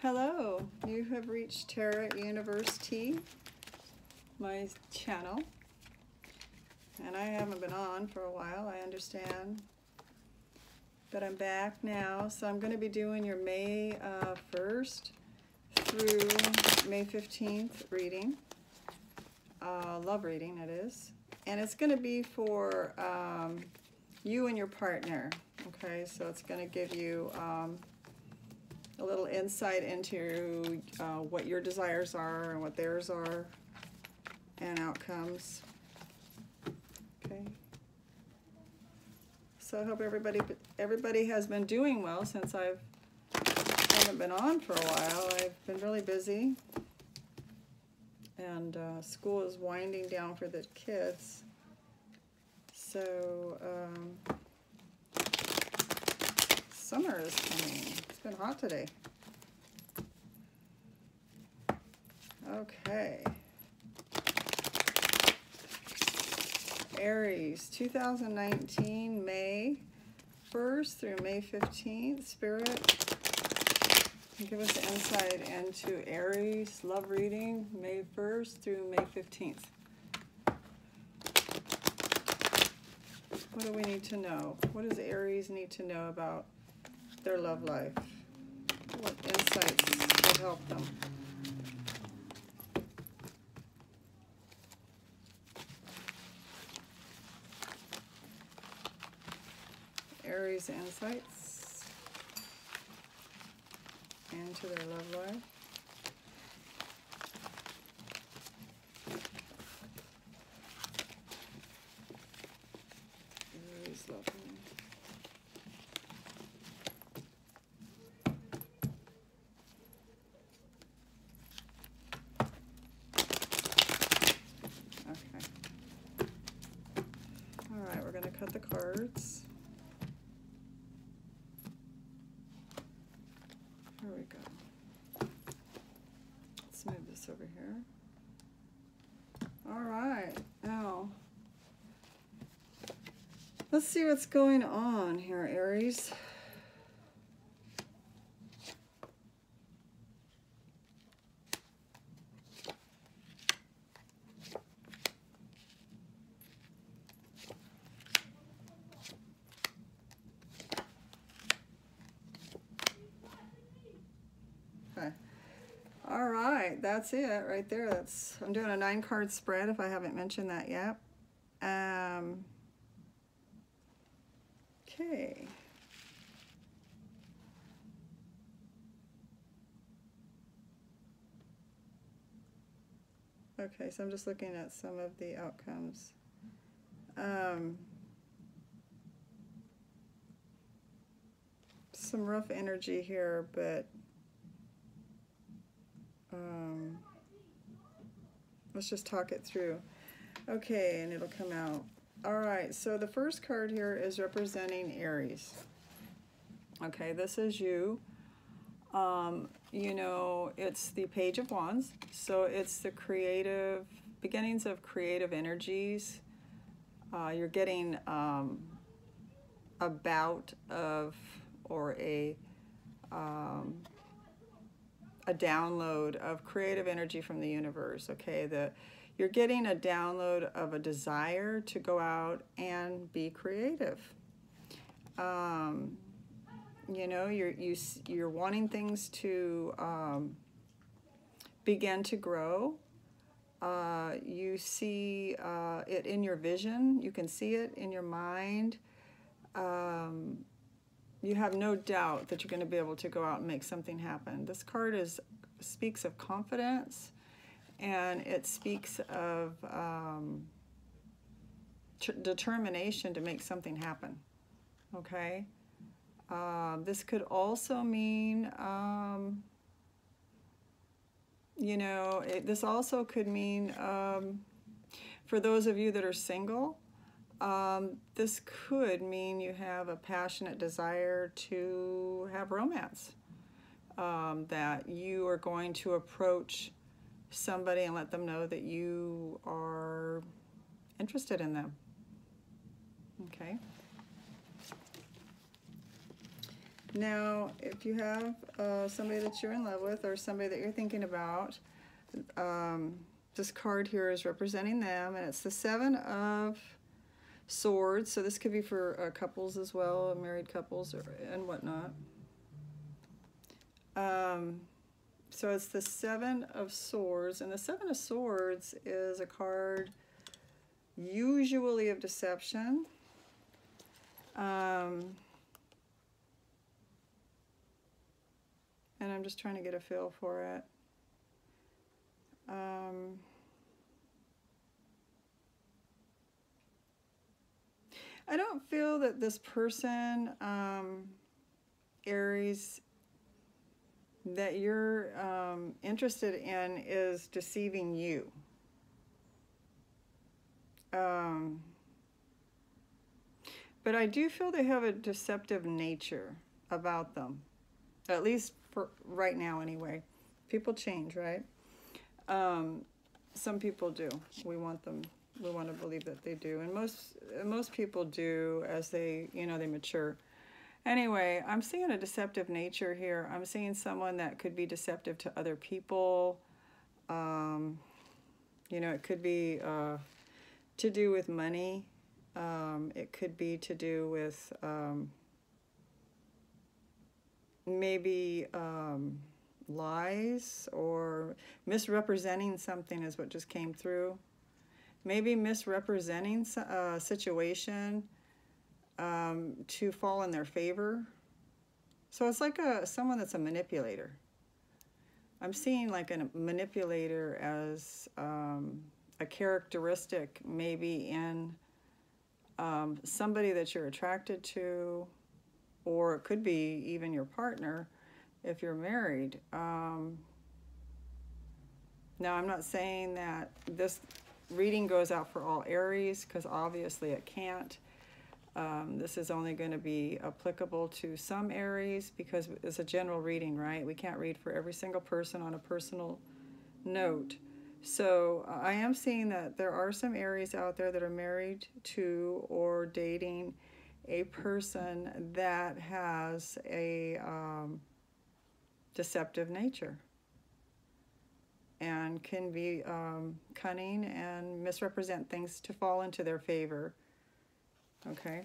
Hello, you have reached Tarot University, my channel, and I haven't been on for a while, I understand, but I'm back now. So I'm going to be doing your May 1st through May 15th reading, love reading it is, and it's going to be for you and your partner, okay? So it's going to give you a little insight into what your desires are and what theirs are and outcomes. Okay. So I hope everybody has been doing well since I haven't been on for a while. I've been really busy, and school is winding down for the kids. So summer is coming. It's been hot today. Okay. Aries, 2019, May 1st through May 15th. Spirit, give us insight into Aries Love Reading, May 1st through May 15th. What do we need to know? What does Aries need to know about their love life? What insights will help them? Aries insights into their love life. Aries love life. Okay. All right, we're going to cut the cards. Here we go. Let's move this over here. All right, now let's see what's going on here, Aries. Okay. All right, that's it right there. I'm doing a 9-card spread if I haven't mentioned that yet. Okay. Okay, so I'm just looking at some of the outcomes. Some rough energy here, but let's just talk it through. Okay, and it'll come out. All right, so the first card here is representing Aries. Okay, this is you. You know, it's the Page of Wands, so it's the creative, beginnings of creative energies. You're getting a bout of, or a download of creative energy from the universe, okay? You're getting a download of a desire to go out and be creative. You know, you're wanting things to begin to grow. You see it in your vision. You can see it in your mind. You have no doubt that you're going to be able to go out and make something happen. This card speaks of confidence, and it speaks of determination to make something happen, okay? This could also mean, you know, this also could mean, for those of you that are single, this could mean you have a passionate desire to have romance, that you are going to approach somebody and let them know that you are interested in them. Okay. Now, if you have somebody that you're in love with or somebody that you're thinking about, this card here is representing them, and it's the Seven of Swords. So this could be for couples as well, married couples and whatnot. So it's the Seven of Swords, and the Seven of Swords is a card usually of deception. And I'm just trying to get a feel for it. I don't feel that this person, Aries, that you're interested in is deceiving you. But I do feel they have a deceptive nature about them, at least for right now anyway. People change, right? Some people do. We want to believe that they do, and most people do as they, they mature. Anyway, I'm seeing a deceptive nature here. I'm seeing someone that could be deceptive to other people. It could be to do with money. It could be to do with maybe lies or misrepresenting something is what just came through. Maybe misrepresenting a situation to fall in their favor. So it's like someone that's a manipulator. I'm seeing like a manipulator as a characteristic maybe in somebody that you're attracted to, or it could be even your partner if you're married. Now, I'm not saying that this reading goes out for all Aries, because obviously it can't. This is only going to be applicable to some Aries because it's a general reading, right? We can't read for every single person on a personal note. So I am seeing that there are some Aries out there that are married to or dating a person that has a deceptive nature and can be cunning and misrepresent things to fall into their favor. Okay.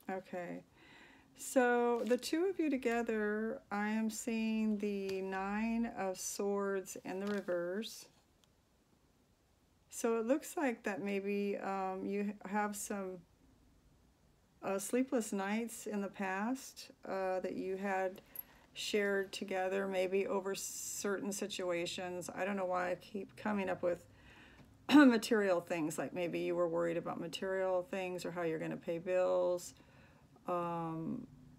Okay. So the two of you together, I am seeing the Nine of Swords in the reverse. So it looks like that maybe you have some sleepless nights in the past that you had shared together, maybe over certain situations. I don't know why I keep coming up with material things, like maybe you were worried about material things or how you're going to pay bills,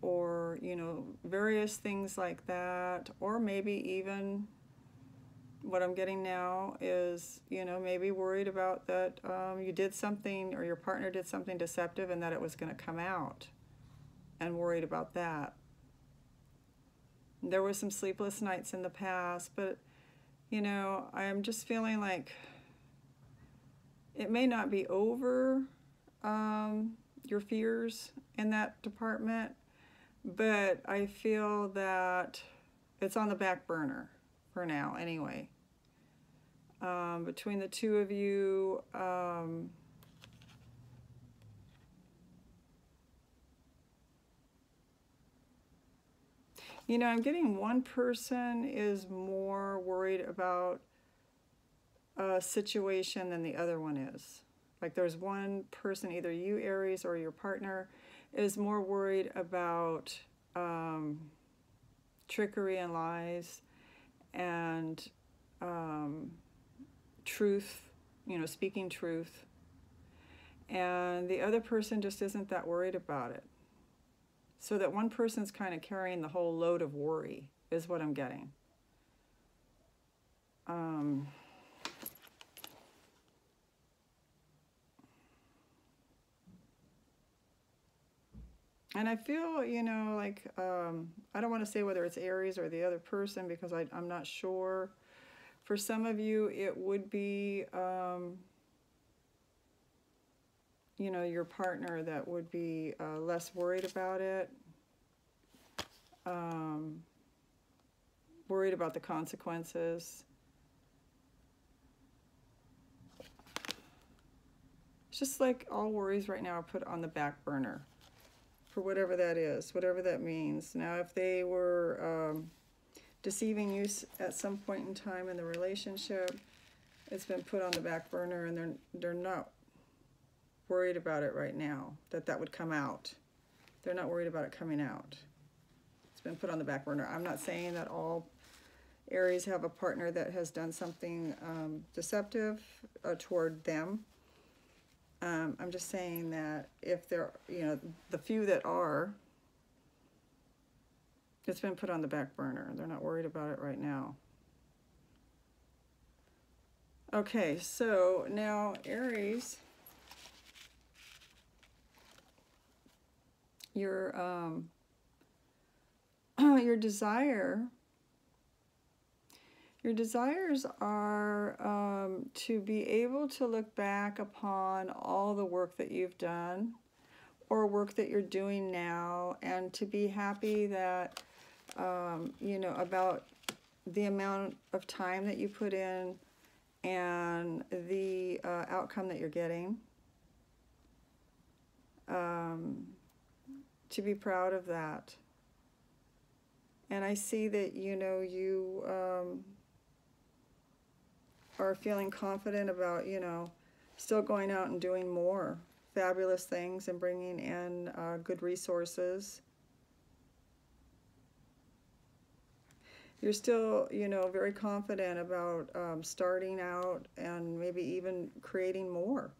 or various things like that. Or maybe even what I'm getting now is maybe worried about that you did something, or your partner did something deceptive and that it was going to come out, and worried about that. There were some sleepless nights in the past, but I am just feeling like it may not be over, your fears in that department, but I feel that it's on the back burner for now anyway. Between the two of you, I'm getting one person is more worried about a situation than the other one is. Like there's one person, either you, Aries, or your partner, is more worried about trickery and lies and truth, speaking truth. And the other person just isn't that worried about it. So that one person's kind of carrying the whole load of worry is what I'm getting. And I feel, like, I don't want to say whether it's Aries or the other person because I'm not sure For some of you, it would be, you know, your partner that would be less worried about it, worried about the consequences. It's just like all worries right now are put on the back burner for whatever that is, whatever that means. Now, if they were deceiving you at some point in time in the relationship, it's been put on the back burner, and they're not worried about it right now, that would come out. They're not worried about it coming out. It's been put on the back burner. I'm not saying that all Aries have a partner that has done something deceptive toward them. I'm just saying that if they're, you know, the few that are, it's been put on the back burner. They're not worried about it right now. Okay, so now Aries, your desires are to be able to look back upon all the work that you've done or work that you're doing now, and to be happy that, you know, about the amount of time that you put in and the outcome that you're getting. To be proud of that. And I see that, you know, you are feeling confident about, you know, still going out and doing more fabulous things and bringing in good resources. You're still, you know, very confident about starting out and maybe even creating more.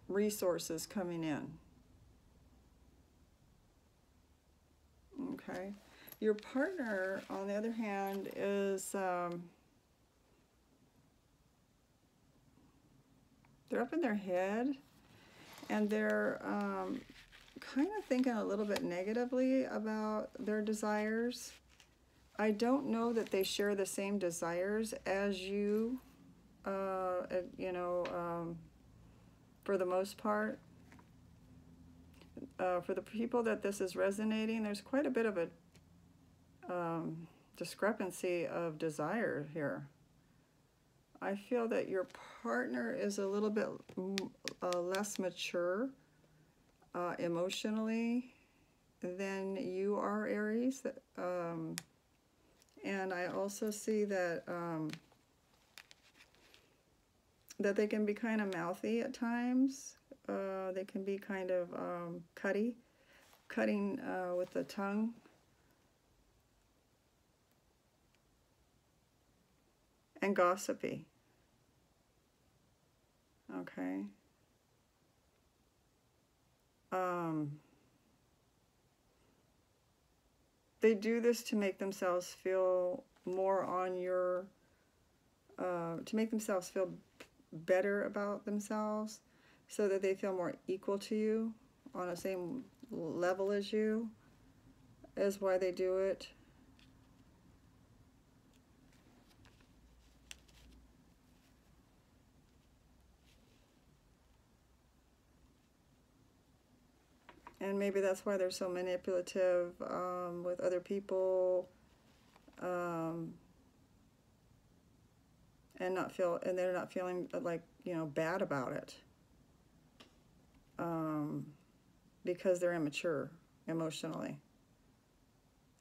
Resources coming in. Okay. Your partner, on the other hand, is they're up in their head, and they're kind of thinking a little bit negatively about their desires. I don't know that they share the same desires as you, you know, for the most part. For the people that this is resonating, there's quite a bit of a discrepancy of desire here. I feel that your partner is a little bit less mature emotionally than you are, Aries. And I also see that that they can be kind of mouthy at times. They can be kind of cutting with the tongue. And gossipy. Okay. They do this to make themselves feel more on your, to make themselves feel better about themselves, so that they feel more equal to you, on the same level as you, is why they do it. And maybe that's why they're so manipulative with other people, and they're not feeling like, you know, bad about it, because they're immature emotionally.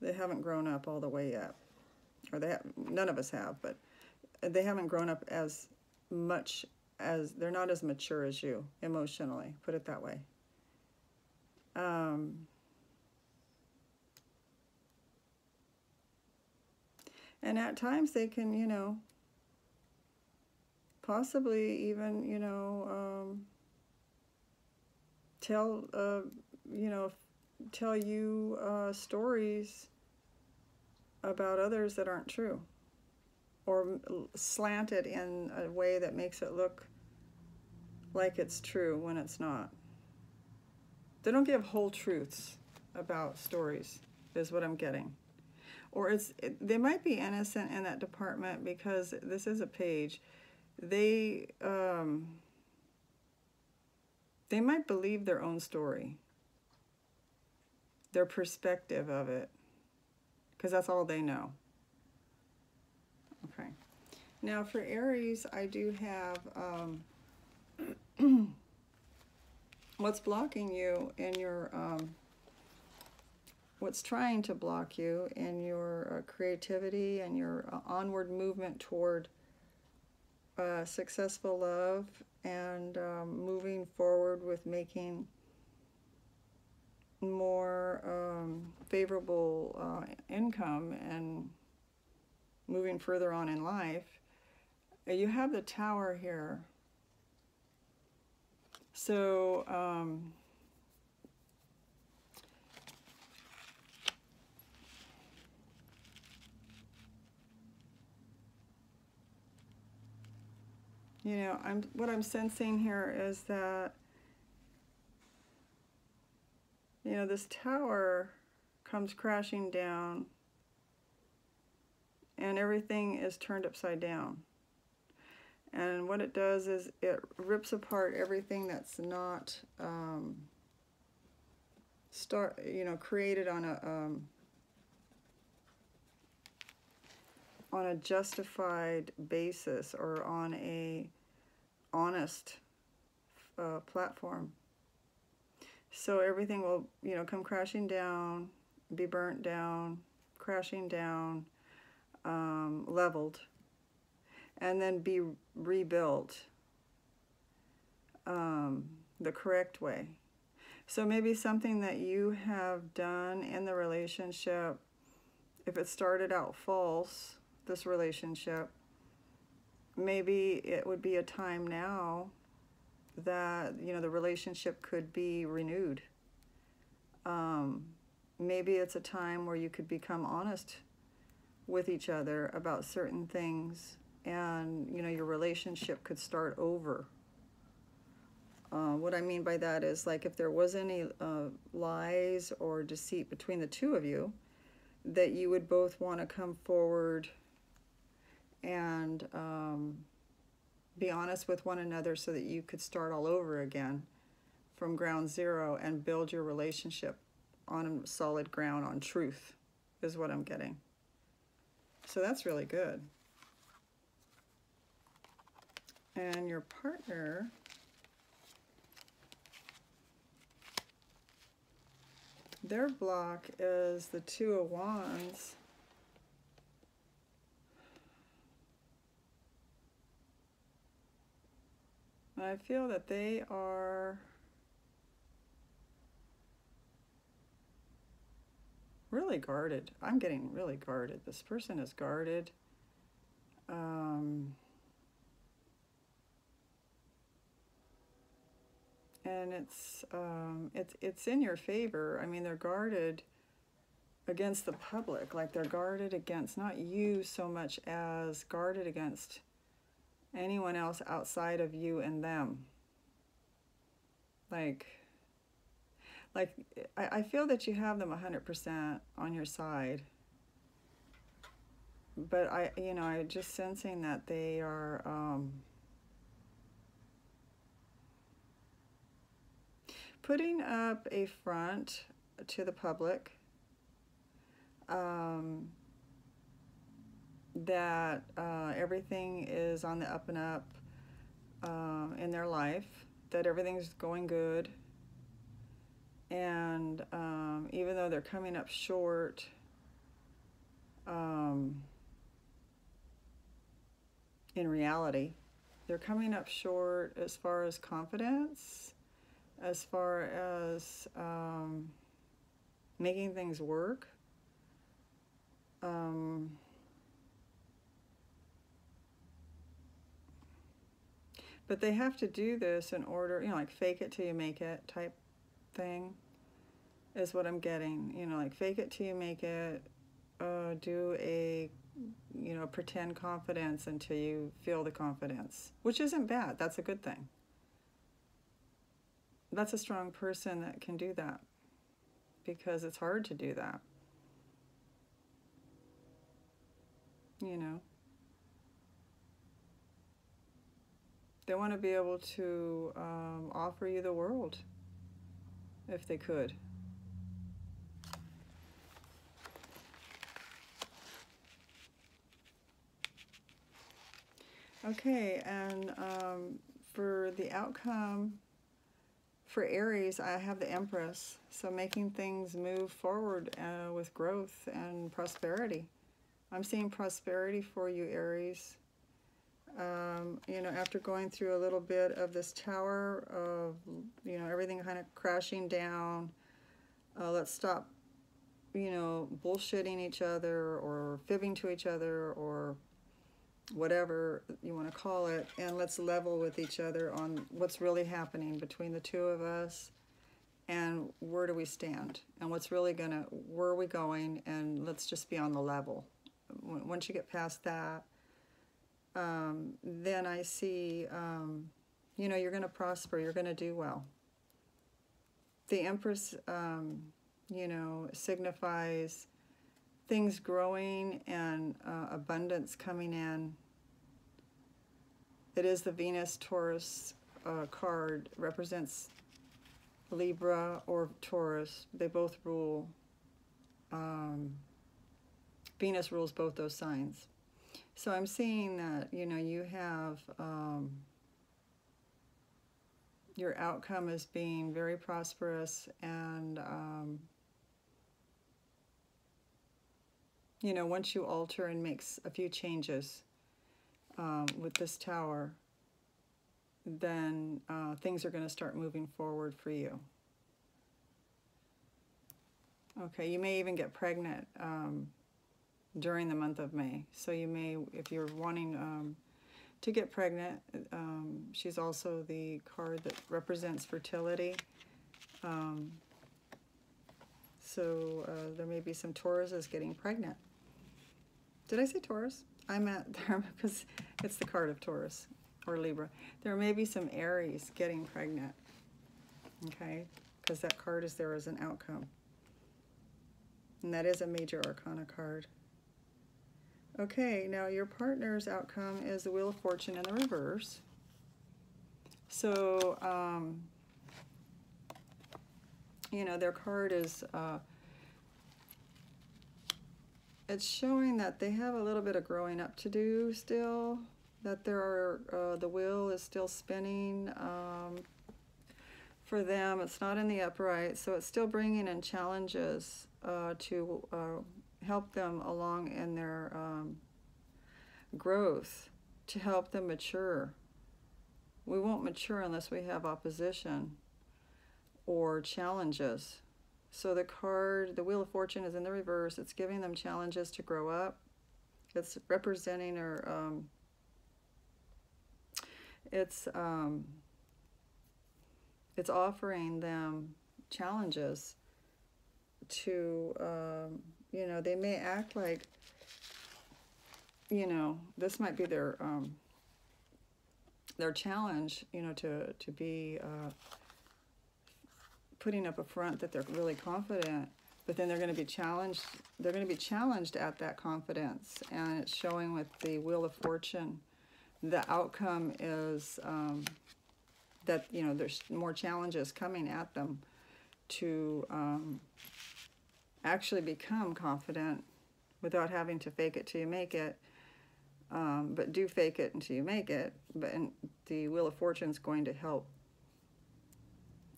They haven't grown up all the way yet, or none of us have, but they haven't grown up as much as, they're not as mature as you emotionally, put it that way. And at times they can, you know, possibly even, you know, tell you stories about others that aren't true, or slant it in a way that makes it look like it's true when it's not. They don't give whole truths about stories. is what I'm getting. Or they might be innocent in that department because this is a page. They might believe their own story, their perspective of it, because that's all they know. Okay. Now for Aries, I do have what's blocking you in your, what's trying to block you in your creativity and your onward movement toward successful love and moving forward with making more favorable income and moving further on in life. You have the Tower here. So you know, what I'm sensing here is that, you know, this tower comes crashing down and everything is turned upside down. And what it does is it rips apart everything that's not created on a justified basis or on a honest platform. So everything will, you know, come crashing down, be burnt down, crashing down, leveled, and then be rebuilt the correct way. So maybe something that you have done in the relationship, if it started out false, this relationship, maybe it would be a time now that, you know, the relationship could be renewed. Maybe it's a time where you could become honest with each other about certain things, and, you know, your relationship could start over. What I mean by that is, like, if there was any lies or deceit between the two of you, that you would both want to come forward and be honest with one another so that you could start all over again from ground zero and build your relationship on solid ground, on truth, is what I'm getting. So that's really good. And your partner, their block is the Two of Wands. I feel that they are really guarded. I'm getting really guarded. This person is guarded. And it's in your favor. I mean, they're guarded against the public. Like, they're guarded against, not you so much as guarded against anyone else outside of you and them. Like I feel that you have them 100% on your side. But I'm just sensing that they are putting up a front to the public that everything is on the up and up in their life, that everything's going good. And even though they're coming up short, in reality, they're coming up short as far as confidence, as far as making things work. But they have to do this in order, like fake it till you make it type thing is what I'm getting. Like fake it till you make it, do a, pretend confidence until you feel the confidence, which isn't bad. That's a good thing. That's a strong person that can do that, because it's hard to do that. you know, they want to be able to offer you the world if they could. Okay, and for the outcome for Aries, I have the Empress. So making things move forward with growth and prosperity. I'm seeing prosperity for you, Aries. You know, after going through a little bit of this tower of, you know, everything kind of crashing down, let's stop, you know, bullshitting each other or fibbing to each other or whatever you want to call it, and let's level with each other on what's really happening between the two of us and where do we stand and what's really gonna, where are we going, and let's just be on the level. Once you get past that, then I see, you know, you're going to prosper, you're going to do well. The Empress, you know, signifies things growing and abundance coming in. It is the Venus-Taurus card, represents Libra or Taurus. They both rule, Venus rules both those signs. So I'm seeing that, you know, you have, your outcome as being very prosperous, and, you know, once you alter and make a few changes with this tower, then things are going to start moving forward for you. Okay, you may even get pregnant during the month of May. So you may, if you're wanting to get pregnant, she's also the card that represents fertility. So there may be some Tauruses getting pregnant. Did I say Taurus? I meant there because it's the card of Taurus or Libra. There may be some Aries getting pregnant, okay? Because that card is there as an outcome. And that is a major arcana card. Okay, now your partner's outcome is the Wheel of Fortune in the reverse. So, you know, their card is, it's showing that they have a little bit of growing up to do still, that there are, the wheel is still spinning for them. It's not in the upright, so it's still bringing in challenges to help them along in their growth, to help them mature. We won't mature unless we have opposition or challenges. So the card, the Wheel of Fortune, is in the reverse. It's giving them challenges to grow up. It's representing or it's offering them challenges to, you know, they may act like, you know, this might be their challenge, you know, to be putting up a front that they're really confident, but then they're going to be challenged. They're going to be challenged at that confidence, and it's showing with the Wheel of Fortune. The outcome is that, you know, there's more challenges coming at them to actually become confident without having to fake it till you make it. But do fake it until you make it. But the Wheel of Fortune is going to help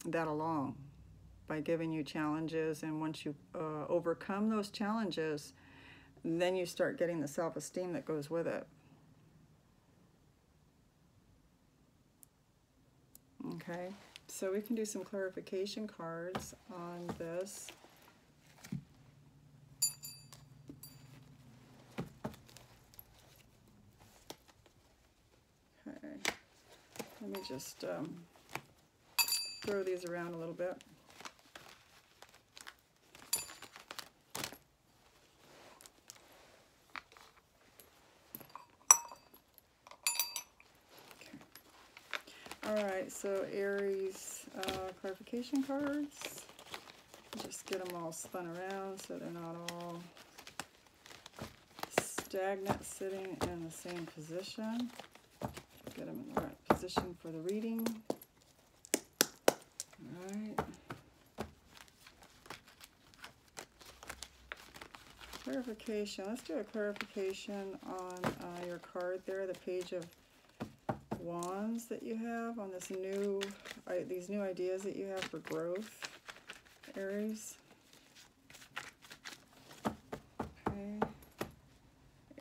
that along by giving you challenges. And once you overcome those challenges, then you start getting the self-esteem that goes with it. Okay, so we can do some clarification cards on this. Okay, let me just throw these around a little bit. Alright, so Aries clarification cards. Just get them all spun around so they're not all stagnant, sitting in the same position. Get them in the right position for the reading. All right. Clarification. Let's do a clarification on your card there, the Page of Wands that you have on this new, these new ideas that you have for growth, Aries. Okay.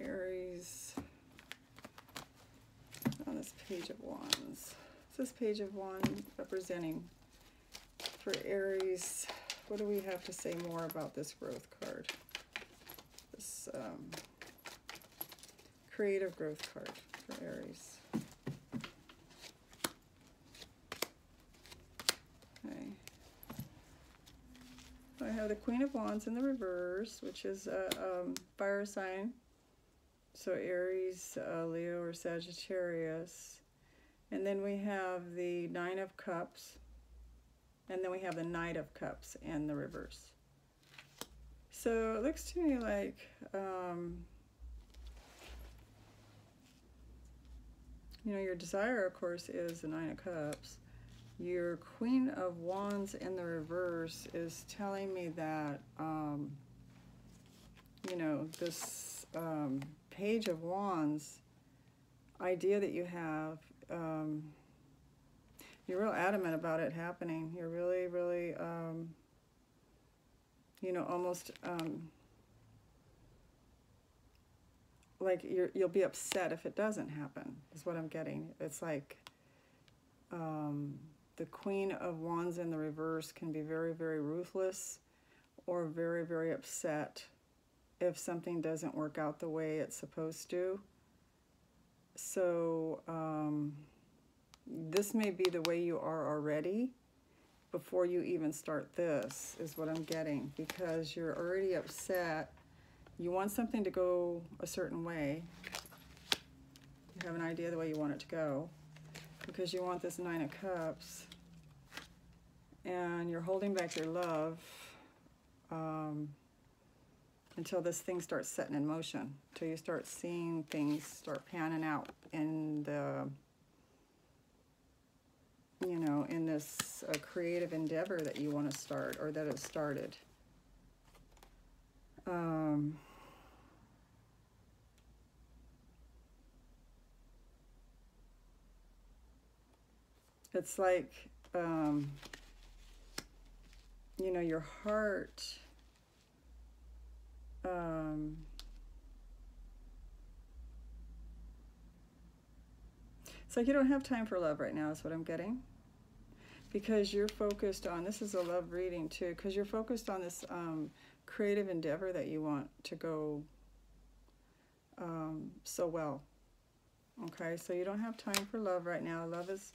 Aries on this Page of Wands. This Page of Wands representing for Aries. What do we have to say more about this growth card? This creative growth card for Aries. Okay. I have the Queen of Wands in the reverse, which is a fire sign. So Aries, Leo, or Sagittarius. And then we have the Nine of Cups. And then we have the Knight of Cups in the reverse. So it looks to me like you know, your desire, of course, is the Nine of Cups. Your Queen of Wands in the reverse is telling me that you know, this Page of Wands idea that you have, you're real adamant about it happening. You're really, really, you know, almost like you'll be upset if it doesn't happen, is what I'm getting. It's like the Queen of Wands in the reverse can be very, very ruthless or very, very upset if something doesn't work out the way it's supposed to. So this may be the way you are already before you even start this, is what I'm getting, because you're already upset. You want something to go a certain way. You have an idea the way you want it to go, because you want this Nine of Cups, and you're holding back your love until this thing starts setting in motion, until you start seeing things start panning out in the, you know, in this creative endeavor that you want to start, or that has started. It's like, you know, your heart, it's like you don't have time for love right now, is what I'm getting. Because you're focused on, this is a love reading too, because you're focused on this creative endeavor that you want to go so well. Okay, so you don't have time for love right now. Love is,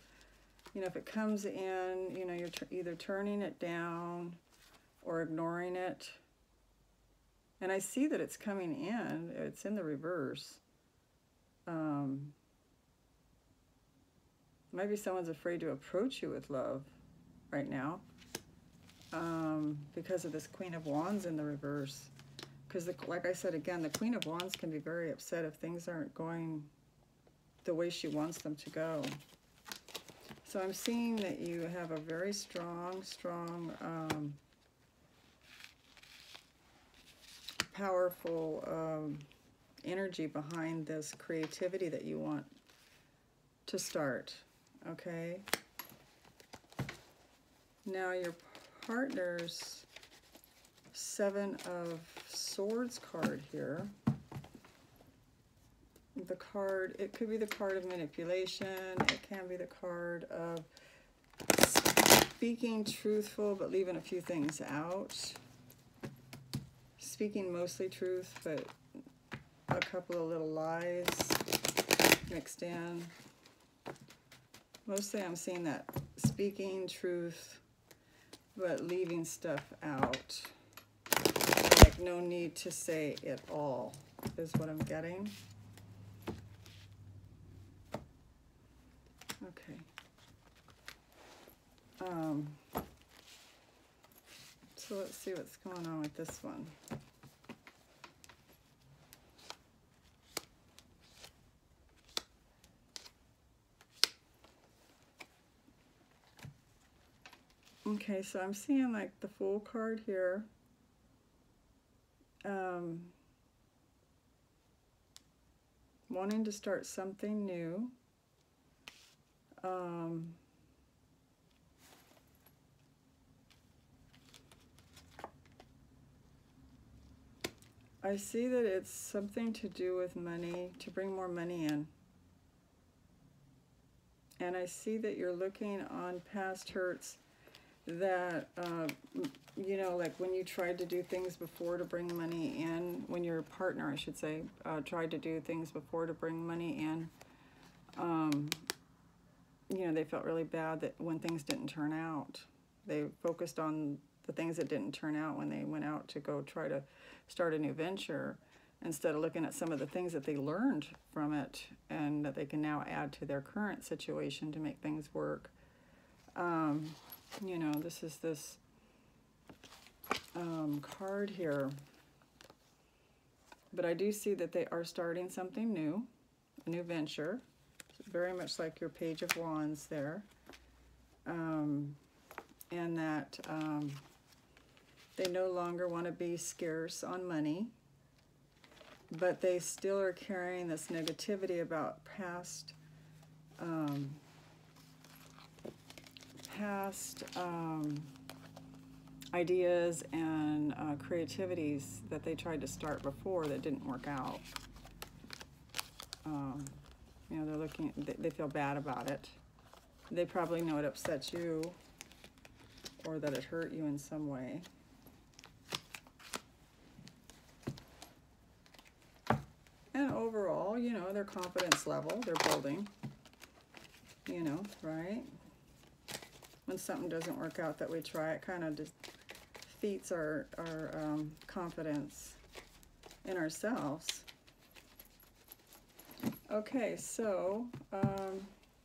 you know, if it comes in, you know, you're either turning it down or ignoring it. And I see that it's coming in. It's in the reverse. Maybe someone's afraid to approach you with love right now because of this Queen of Wands in the reverse. Because, like I said again, the Queen of Wands can be very upset if things aren't going the way she wants them to go. So I'm seeing that you have a very strong, powerful energy behind this creativity that you want to start. Okay. Now your partner's Seven of Swords card here. The card, it could be the card of manipulation. It can be the card of speaking truthful but leaving a few things out. Speaking mostly truth, but a couple of little lies mixed in. Mostly I'm seeing that speaking truth, but leaving stuff out. Like no need to say it all, is what I'm getting. Okay. So let's see what's going on with this one. Okay, so I'm seeing like the Fool card here. Wanting to start something new. I see that it's something to do with money, to bring more money in. And I see that you're looking on past hurts that, you know, like when you tried to do things before to bring money in, when your partner, I should say, tried to do things before to bring money in, you know, they felt really bad that when things didn't turn out. They focused on the things that didn't turn out when they went out to go try to start a new venture, instead of looking at some of the things that they learned from it and that they can now add to their current situation to make things work. You know, this is this card here. But I do see that they are starting something new, a new venture. Very much like your Page of Wands there. And that they no longer want to be scarce on money, but they still are carrying this negativity about past ideas and creativities that they tried to start before that didn't work out. You know, they're looking, they feel bad about it. They probably know it upsets you or that it hurt you in some way. And overall, you know, their confidence level, they're building, you know, right? When something doesn't work out that we try, it kind of defeats our confidence in ourselves. Okay, so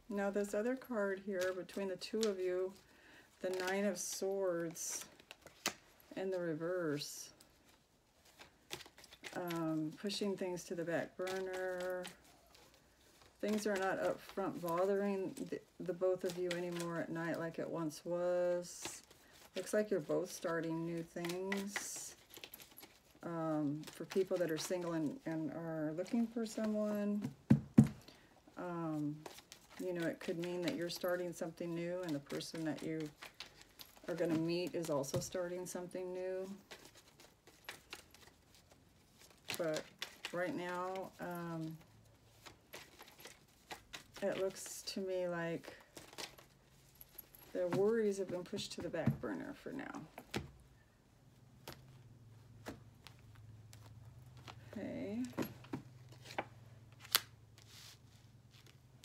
now this other card here between the two of you, the Nine of Swords in the reverse. Pushing things to the back burner. Things are not up front bothering the both of you anymore at night like it once was. Looks like you're both starting new things. For people that are single and are looking for someone, you know, it could mean that you're starting something new and the person that you are going to meet is also starting something new. But right now, it looks to me like their worries have been pushed to the back burner for now. Okay.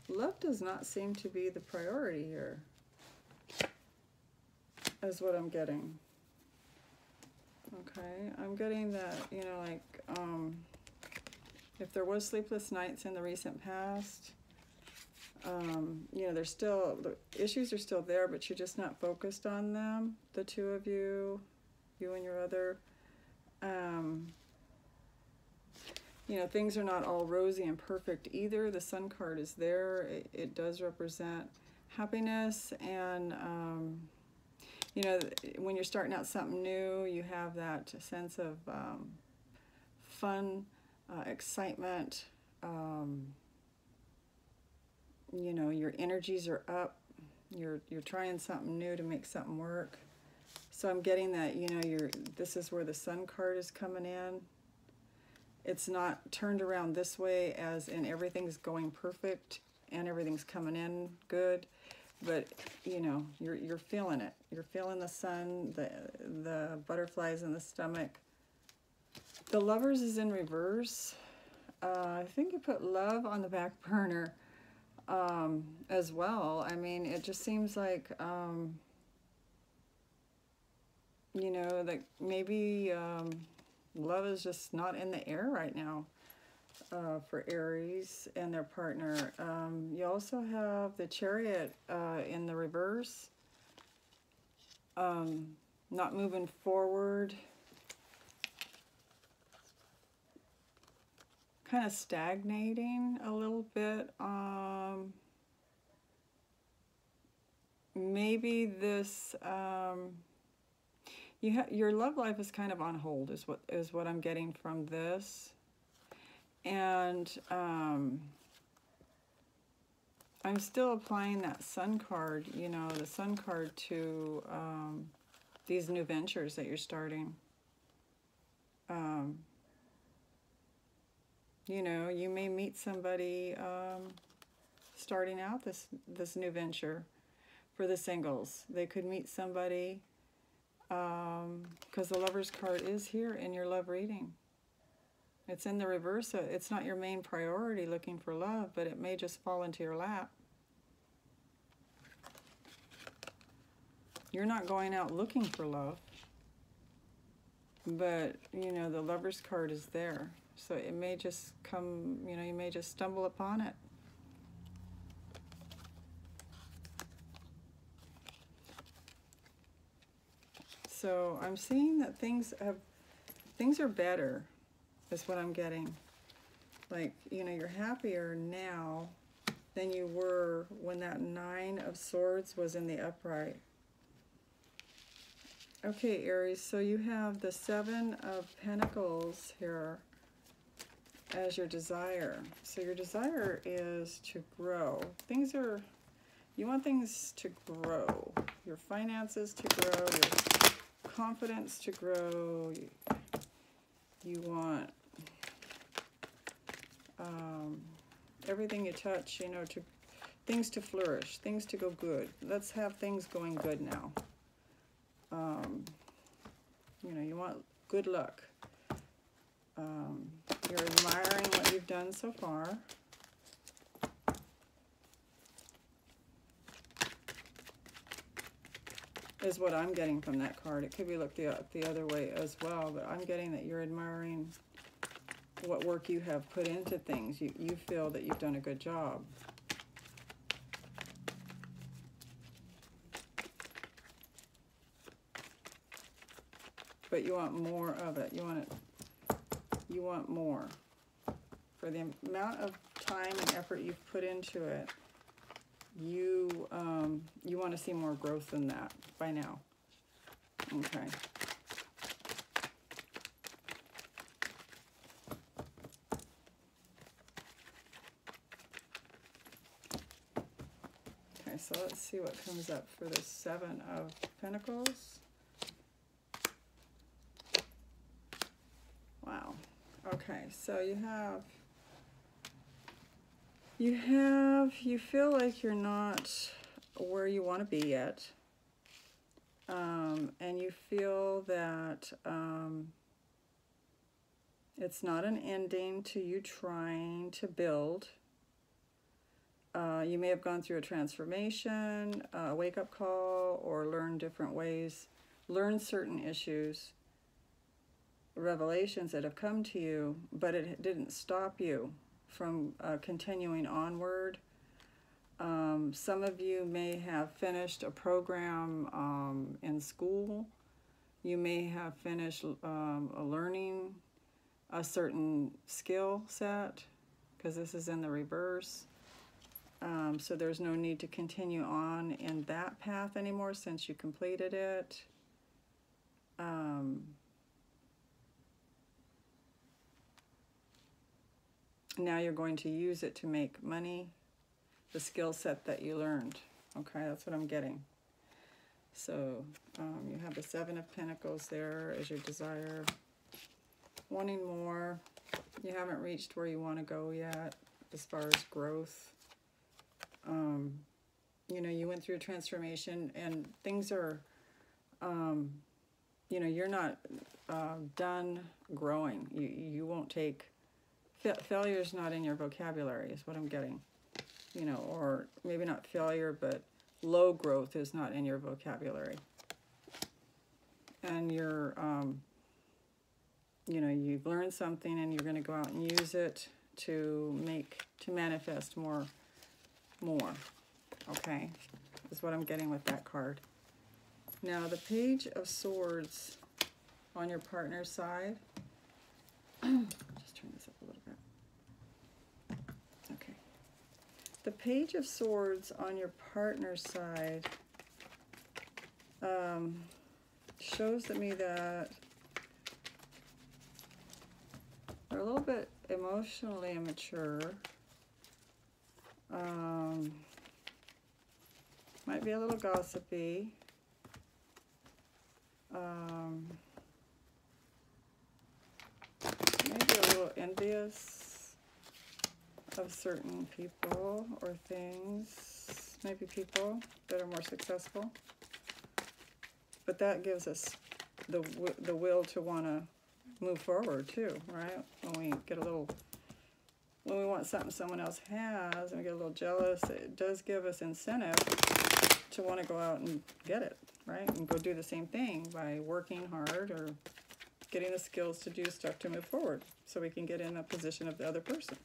Love does not seem to be the priority here, is what I'm getting. Okay, I'm getting that, you know, like, if there was sleepless nights in the recent past, you know, there's still, the issues are still there, but you're just not focused on them, the two of you, you and your other. You know, things are not all rosy and perfect either. The Sun card is there. It does represent happiness and, you know, when you're starting out something new, you have that sense of fun, excitement. You know, your energies are up. You're trying something new to make something work. So I'm getting that, you know, this is where the Sun card is coming in. It's not turned around this way as in everything's going perfect and everything's coming in good. But, you know, you're feeling it. You're feeling the sun, the butterflies in the stomach. The Lovers is in reverse. I think you put love on the back burner as well. I mean, it just seems like, you know, that maybe love is just not in the air right now. For Aries and their partner. You also have the Chariot in the reverse. Not moving forward. Kind of stagnating a little bit. maybe this, your love life is kind of on hold, is what I'm getting from this. And I'm still applying that Sun card, you know, the Sun card to these new ventures that you're starting. You know, you may meet somebody starting out this new venture for the singles. They could meet somebody, because the Lover's card is here in your love reading. It's in the reverse. So it's not your main priority looking for love, but it may just fall into your lap. You're not going out looking for love, but, you know, the Lover's card is there. So it may just come, you know, you may just stumble upon it. So I'm seeing that things are better, is what I'm getting. Like, you know, you're happier now than you were when that 9 of Swords was in the upright. Okay, Aries, so you have the 7 of Pentacles here as your desire. So your desire is to grow. You want things to grow. Your finances to grow, your confidence to grow. You want everything you touch, you know, things to flourish, things to go good. Let's have things going good now. You know, you want good luck. You're admiring what you've done so far. Is what I'm getting from that card. It could be looked the other way as well, but I'm getting that you're admiring what work you have put into things. You feel that you've done a good job. But you want more of it. You want more. For the amount of time and effort you've put into it, you want to see more growth than that by now. Okay. Okay, so let's see what comes up for the 7 of Pentacles. Wow. Okay, so you feel like you're not where you want to be yet. And you feel that it's not an ending to you trying to build. You may have gone through a transformation, a wake-up call, or learned different ways, learned certain issues, revelations that have come to you, but it didn't stop you from continuing onward. Some of you may have finished a program in school. You may have finished learning a certain skill set, because this is in the reverse. So there's no need to continue on in that path anymore since you completed it. Now you're going to use it to make money, the skill set that you learned. Okay, that's what I'm getting. So you have the 7 of Pentacles there as your desire. Wanting more. You haven't reached where you want to go yet as far as growth. You know, you went through a transformation and things are, you know, you're not done growing. You won't take... Failure is not in your vocabulary, is what I'm getting. You know, or maybe not failure, but low growth is not in your vocabulary. And you're, you know, you've learned something and you're going to go out and use it to manifest more. Okay, is what I'm getting with that card. Now, the Page of Swords on your partner's side. Just turn this up a little bit. Okay. The Page of Swords on your partner's side shows to me that they're a little bit emotionally immature. Might be a little gossipy. Maybe a little envious of certain people or things. Maybe people that are more successful. But that gives us the will to want to move forward too, right? When we want something someone else has and we get a little jealous, it does give us incentive to want to go out and get it, right? And go do the same thing by working hard or getting the skills to do stuff to move forward so we can get in a position of the other person.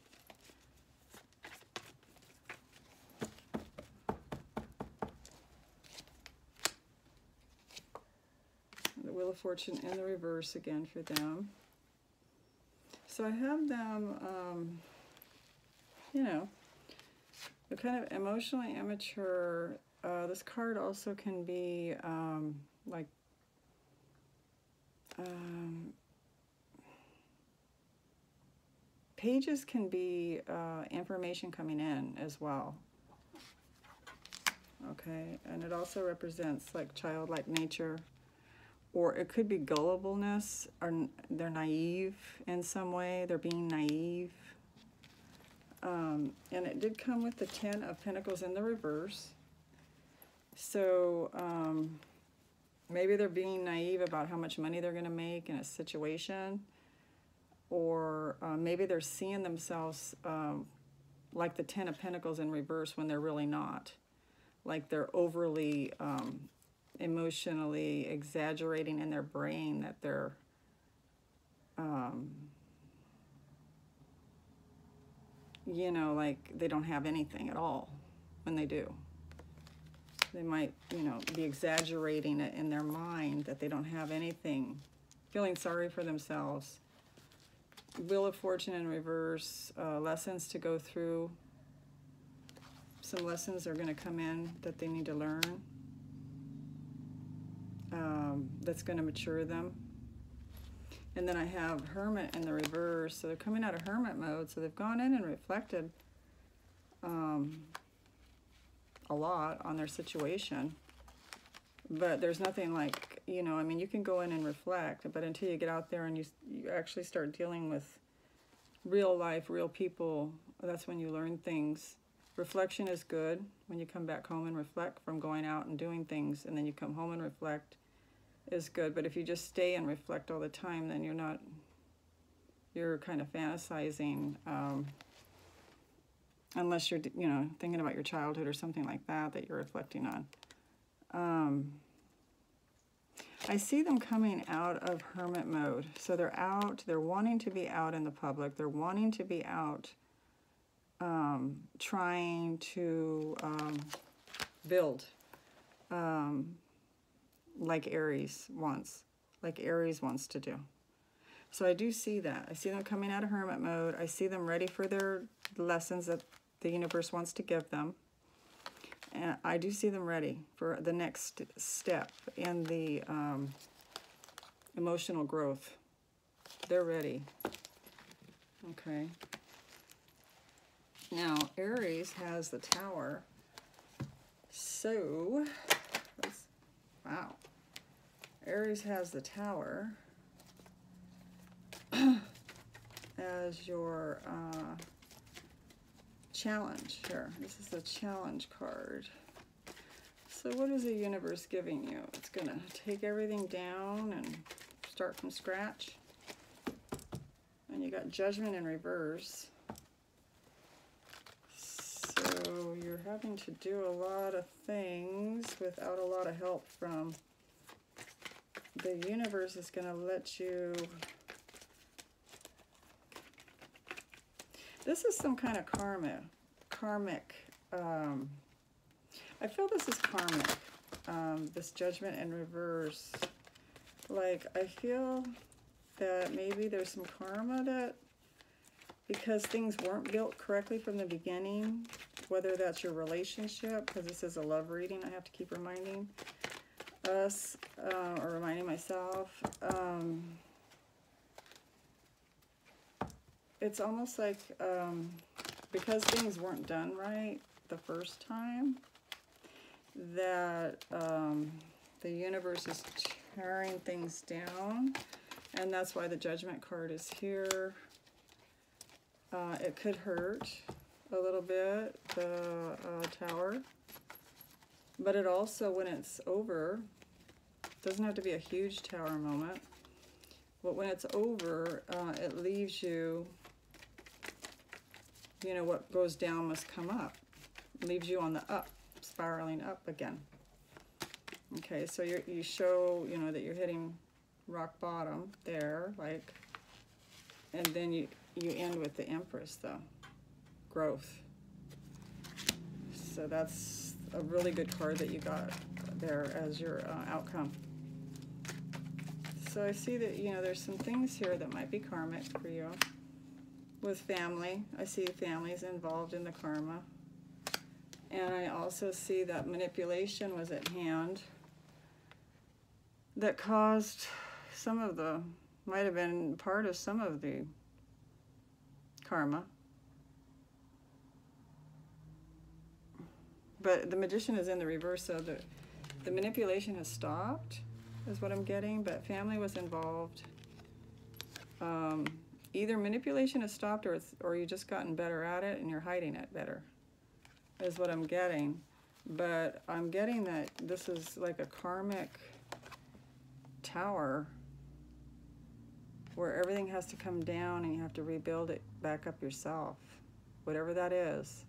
The Wheel of Fortune in the reverse again for them. So I have them, you know, they're kind of emotionally immature. This card also can be like pages can be information coming in as well. Okay, and it also represents like childlike nature. Or it could be gullibleness, or they're naive in some way. They're being naive. And it did come with the 10 of Pentacles in the reverse. So maybe they're being naive about how much money they're going to make in a situation. Or maybe they're seeing themselves like the 10 of Pentacles in reverse when they're really not. Like they're overly emotionally exaggerating in their brain that they're you know, like they don't have anything at all when they do. They might, you know, be exaggerating it in their mind that they don't have anything, feeling sorry for themselves. Wheel of Fortune in reverse, lessons to go through. Some lessons are going to come in that they need to learn. That's going to mature them. And then I have Hermit in the reverse, so they're coming out of Hermit mode, so they've gone in and reflected a lot on their situation. But there's nothing like, you know, I mean, you can go in and reflect, but until you get out there and you actually start dealing with real life, real people, that's when you learn things. Reflection is good when you come back home and reflect from going out and doing things, and then you come home and reflect is good. But if you just stay and reflect all the time, then you're kind of fantasizing, unless you're, you know, thinking about your childhood or something like that that you're reflecting on. I see them coming out of Hermit mode. So they're out, they're wanting to be out in the public, they're wanting to be out trying to build like Aries wants to do. So I do see that. I see them coming out of Hermit mode. I see them ready for their lessons that the universe wants to give them. And I do see them ready for the next step in the emotional growth. They're ready. Okay. Now, Aries has the Tower. So, wow. Aries has the Tower as your challenge here. This is the challenge card. So what is the universe giving you? It's going to take everything down and start from scratch. And you got Judgment in reverse. So you're having to do a lot of things without a lot of help from the universe. Is going to let you... This is some kind of karmic, I feel this is karmic, this Judgment in reverse. Like, I feel that maybe there's some karma that, because things weren't built correctly from the beginning, whether that's your relationship, because this is a love reading, I have to keep reminding, us, or reminding myself, it's almost like because things weren't done right the first time, that the universe is tearing things down, and that's why the Judgment card is here. It could hurt a little bit, the Tower, but it also, when it's over, doesn't have to be a huge Tower moment, but when it's over, it leaves you, you know, what goes down must come up. It leaves you on the up, spiraling up again. Okay, so you show, you know, that you're hitting rock bottom there, like, and then you end with the Empress, though. Growth. So that's a really good card that you got there as your outcome. So I see that, you know, there's some things here that might be karmic for you. With family, I see families involved in the karma. And I also see that manipulation was at hand that caused some of the, might have been part of some of the karma. But the Magician is in the reverse, so the manipulation has stopped, is what I'm getting, but family was involved. Either manipulation has stopped, or you just gotten better at it and you're hiding it better, is what I'm getting. But I'm getting that this is like a karmic tower where everything has to come down and you have to rebuild it back up yourself, whatever that is.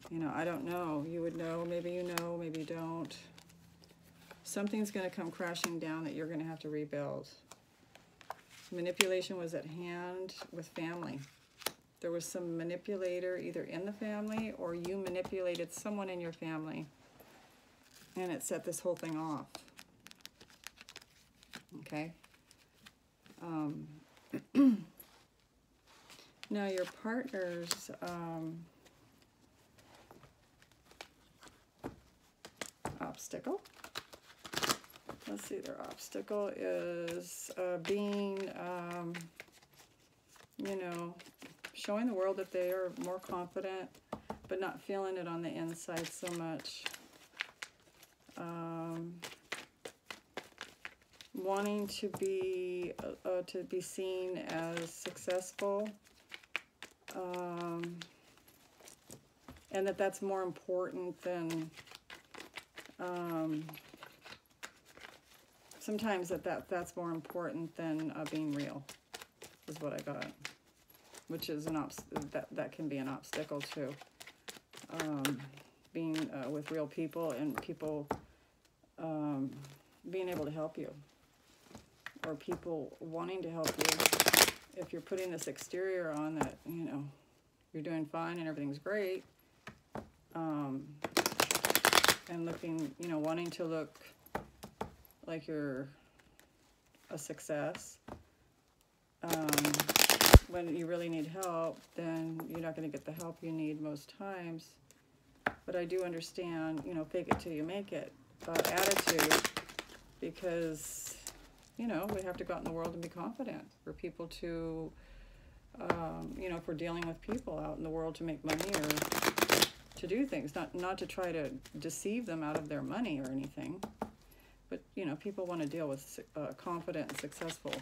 You know, I don't know. You would know, maybe you don't. Something's going to come crashing down that you're going to have to rebuild. Manipulation was at hand with family. There was some manipulator either in the family or you manipulated someone in your family, and it set this whole thing off. Okay? Now your partner's obstacle. Let's see, their obstacle is being, you know, showing the world that they are more confident, but not feeling it on the inside so much. Wanting to be seen as successful, and that's more important than. Sometimes that's more important than being real, is what I got, which is that can be an obstacle too. Being with real people and people being able to help you, or people wanting to help you. If you're putting this exterior on that, you know, you're doing fine and everything's great, and looking, you know, wanting to look like you're a success, when you really need help, then you're not going to get the help you need most times. But I do understand, you know, fake it till you make it attitude, because, you know, we have to go out in the world and be confident for people to, you know, if we're dealing with people out in the world to make money or to do things, not to try to deceive them out of their money or anything. But, you know, people want to deal with confident and successful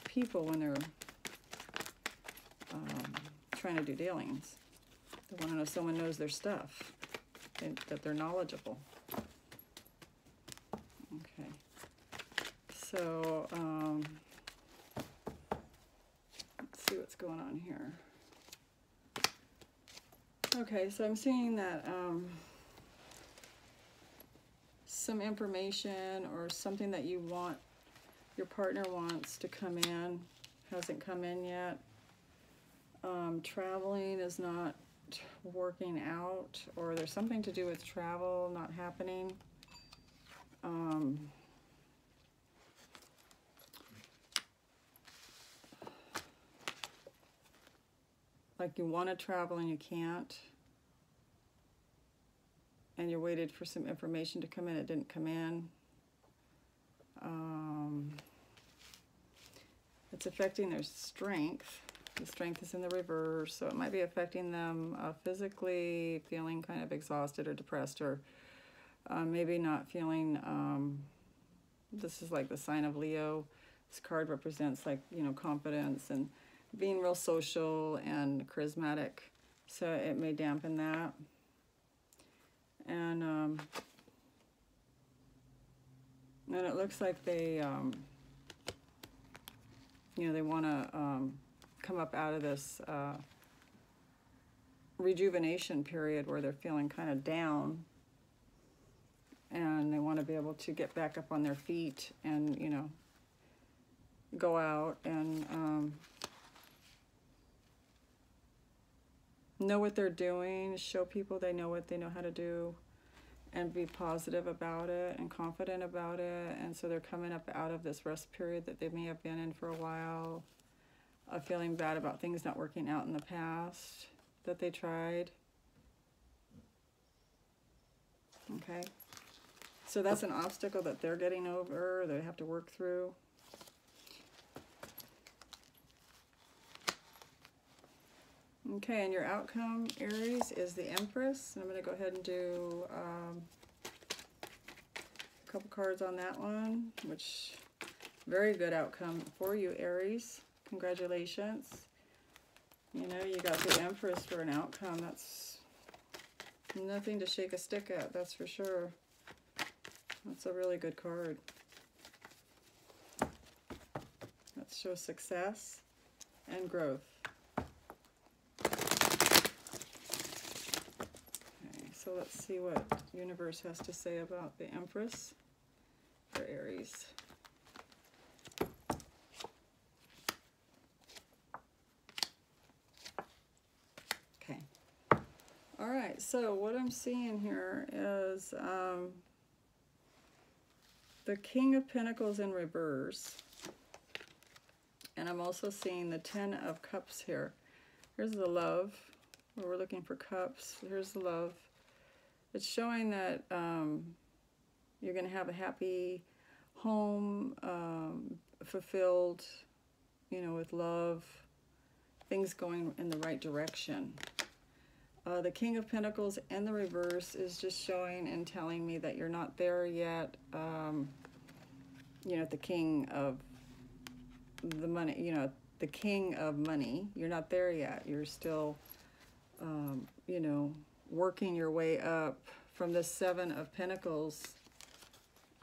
people when they're trying to do dealings. They want to know someone knows their stuff, and that they're knowledgeable. Okay. So, let's see what's going on here. Okay, so I'm seeing that some information or something that you want, your partner wants to come in, hasn't come in yet. Traveling is not working out, or there's something to do with travel not happening. Like you want to travel and you can't, and you're waited for some information to come in, it didn't come in. It's affecting their strength. The strength is in the reverse, so it might be affecting them physically, feeling kind of exhausted or depressed, or maybe not feeling, this is like the sign of Leo. This card represents, like, you know, confidence and being real social and charismatic, so it may dampen that. And it looks like they, you know, they want to come up out of this rejuvenation period where they're feeling kind of down, and they want to be able to get back up on their feet and, you know, go out and know what they're doing, show people they know what they know how to do, and be positive about it and confident about it. And so they're coming up out of this rest period that they may have been in for a while, feeling bad about things not working out in the past that they tried. Okay, so that's an obstacle that they're getting over, they have to work through. Okay, and your outcome, Aries, is the Empress. And I'm going to go ahead and do a couple cards on that one, which, very good outcome for you, Aries. Congratulations. You know, you got the Empress for an outcome. That's nothing to shake a stick at, that's for sure. That's a really good card. That shows success and growth. So let's see what the universe has to say about the Empress for Aries. Okay. All right, so what I'm seeing here is the King of Pentacles in reverse. And I'm also seeing the Ten of Cups here. Here's the Love, where we're looking for cups. Here's the Love. It's showing that you're going to have a happy home, fulfilled, you know, with love, things going in the right direction. The King of Pentacles in the reverse is just showing and telling me that you're not there yet. You know, the King of the money, you know, the King of Money, you're not there yet. You're still, you know, working your way up from the Seven of Pentacles.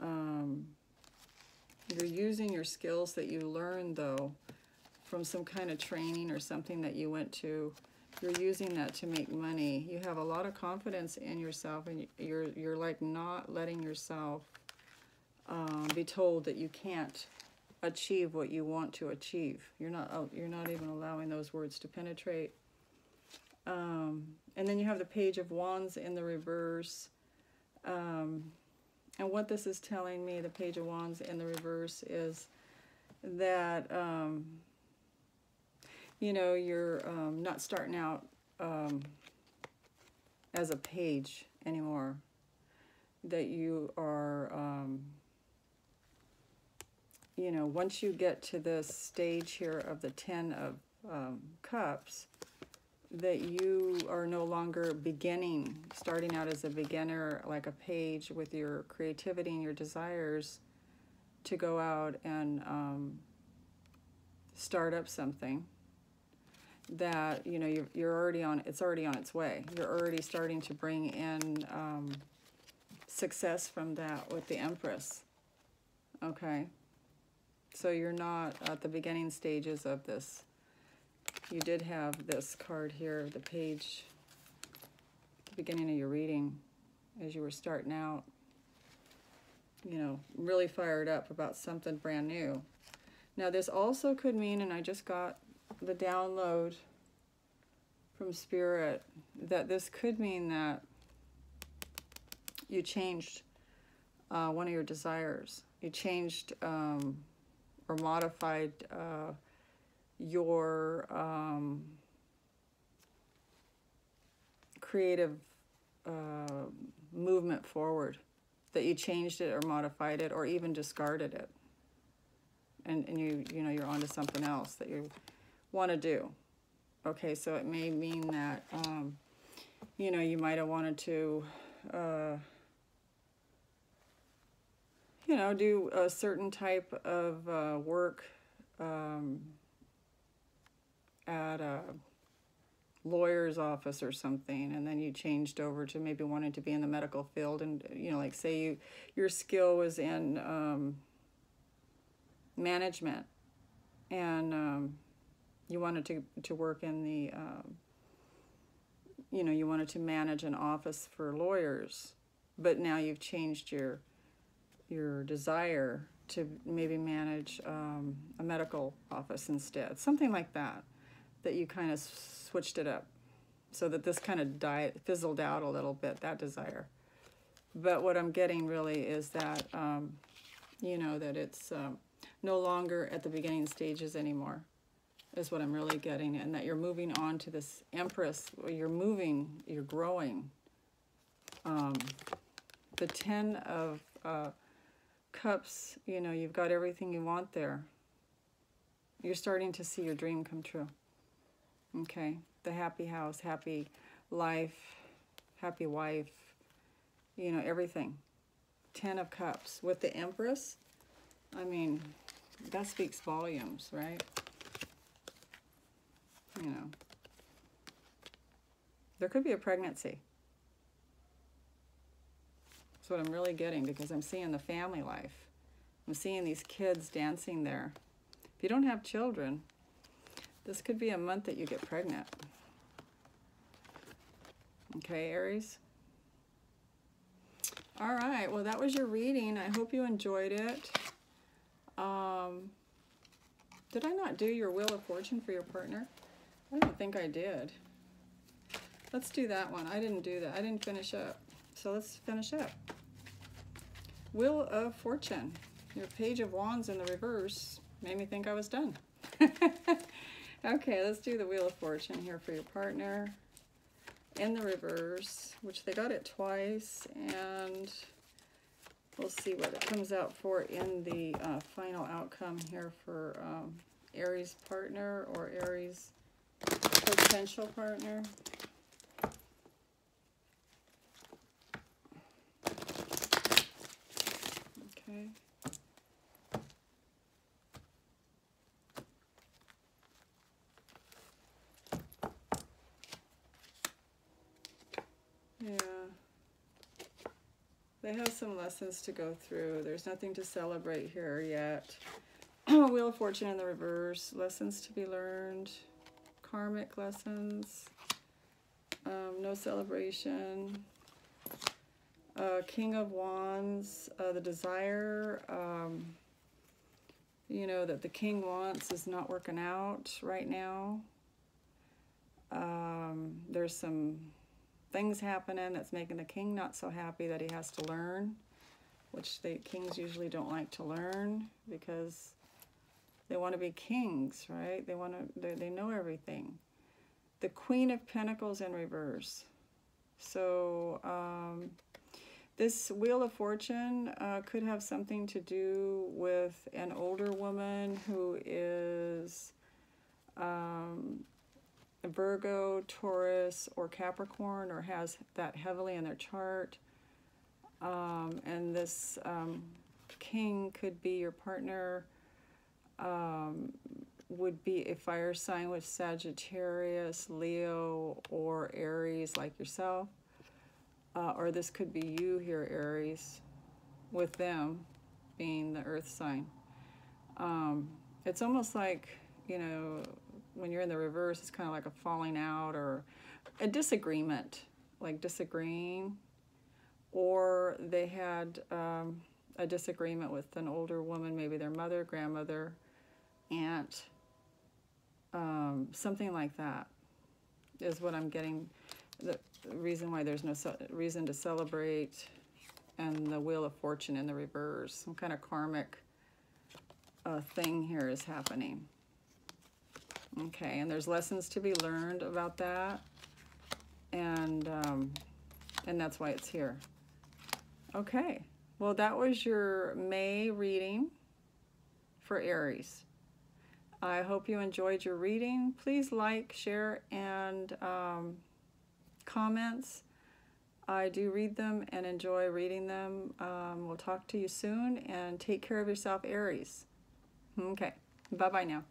You're using your skills that you learned, though, from some kind of training or something that you went to. You're using that to make money. You have a lot of confidence in yourself, and you're like not letting yourself be told that you can't achieve what you want to achieve. You're not even allowing those words to penetrate. And then you have the Page of Wands in the reverse. And what this is telling me, the Page of Wands in the reverse, is that, you know, you're not starting out as a page anymore. That you are, you know, once you get to this stage here of the Ten of Cups, that you are no longer starting out as a beginner, like a page with your creativity and your desires to go out and start up something that, you know, you're already on, it's already on its way. You're already starting to bring in success from that with the Empress. Okay. So you're not at the beginning stages of this. You did have this card here, the Page, at the beginning of your reading, as you were starting out, you know, really fired up about something brand new. Now, this also could mean, and I just got the download from Spirit, that this could mean that you changed one of your desires. You changed or modified your creative movement forward. that you changed it or modified it or even discarded it. And you know, you're onto something else that you want to do. Okay, so it may mean that, you know, you might have wanted to, you know, do a certain type of work at a lawyer's office or something, and then you changed over to maybe wanting to be in the medical field, and, you know, like say your skill was in management, and you wanted to work in the, you know, you wanted to manage an office for lawyers, but now you've changed your desire to maybe manage a medical office instead. Something like that, that you kind of switched it up so that this kind of fizzled out a little bit, that desire. But what I'm getting really is that, you know, that it's no longer at the beginning stages anymore, is what I'm really getting, and that you're moving on to this Empress. You're moving, you're growing. The 10 of Cups, you know, you've got everything you want there. You're starting to see your dream come true. Okay, the happy house, happy life, happy wife, you know, everything. 10 of Cups with the Empress. I mean, that speaks volumes, right? You know, there could be a pregnancy. That's what I'm really getting, because I'm seeing the family life. I'm seeing these kids dancing there. If you don't have children, this could be a month that you get pregnant. Okay, Aries? All right, well, that was your reading. I hope you enjoyed it. Did I not do your Wheel of Fortune for your partner? I don't think I did. Let's do that one. I didn't do that. I didn't finish up. So let's finish up. Wheel of Fortune. Your Page of Wands in the reverse made me think I was done. Okay, let's do the Wheel of Fortune here for your partner in the reverse, which they got it twice, and we'll see what it comes out for in the final outcome here for Aries partner or Aries potential partner. Okay. Yeah. They have some lessons to go through. There's nothing to celebrate here yet. Wheel of Fortune in the reverse. Lessons to be learned. Karmic lessons. No celebration. King of Wands. The desire, you know, that the king wants is not working out right now. There's some things happening that's making the king not so happy, that he has to learn, which the kings usually don't like to learn because they want to be kings, right? They know everything. The Queen of Pentacles in reverse. So this Wheel of Fortune could have something to do with an older woman who is Virgo, Taurus, or Capricorn, or has that heavily in their chart. And this king could be your partner, would be a fire sign with Sagittarius, Leo, or Aries like yourself. Or this could be you here, Aries, with them being the earth sign. It's almost like, you know, when you're in the reverse, it's kind of like a falling out or a disagreement, like disagreeing. Or they had a disagreement with an older woman, maybe their mother, grandmother, aunt, something like that is what I'm getting. The reason why there's no reason to celebrate, and the Wheel of Fortune in the reverse. Some kind of karmic thing here is happening. Okay, and there's lessons to be learned about that, and that's why it's here. Okay, Well, that was your May reading for Aries. I hope you enjoyed your reading. Please like, share, and comments. I do read them and enjoy reading them. We'll talk to you soon, and take care of yourself, Aries. Okay, bye-bye now.